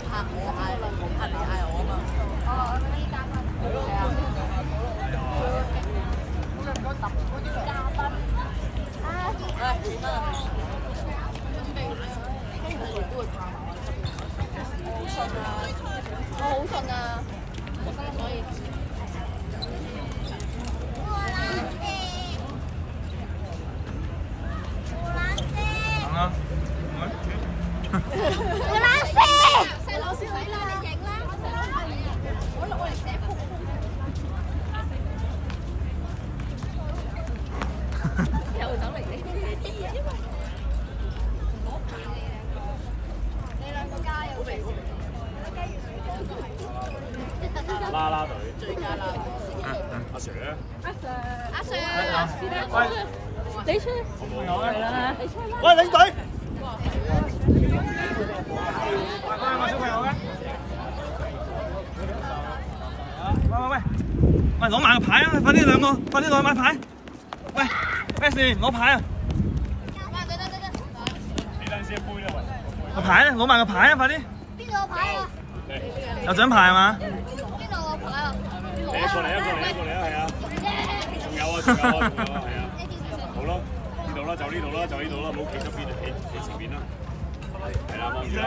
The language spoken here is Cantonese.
拍你嗌我啊嘛。哦，呢間啊。係啊。咁你唔該揼嗰啲嘉賓。啊！點啊？跟住都會拍埋我好信啊！我好信啊！所以。行啊！我拉飛。細佬先嚟啦，你影啦！我嚟寫鋪。又走嚟呢啲嘢。你兩個加油！啦啦隊。最佳啦！阿 Sir 咧？阿 Sir，喂，你出有啊！你出啦！喂，領隊。喂，小朋友咧？喂，攞埋個牌啊！快啲兩個，快啲攞埋牌！喂，咩事？攞牌啊！你等先杯啦，個牌咧，攞埋個牌啊！快啲！邊度個牌啊？有獎牌係嘛？邊度個牌啊？你過嚟啊，係啊！仲有啊，係啊！好咯，呢度啦，就呢度啦，唔好企側邊啊，企前邊啦，係啦，望住啦。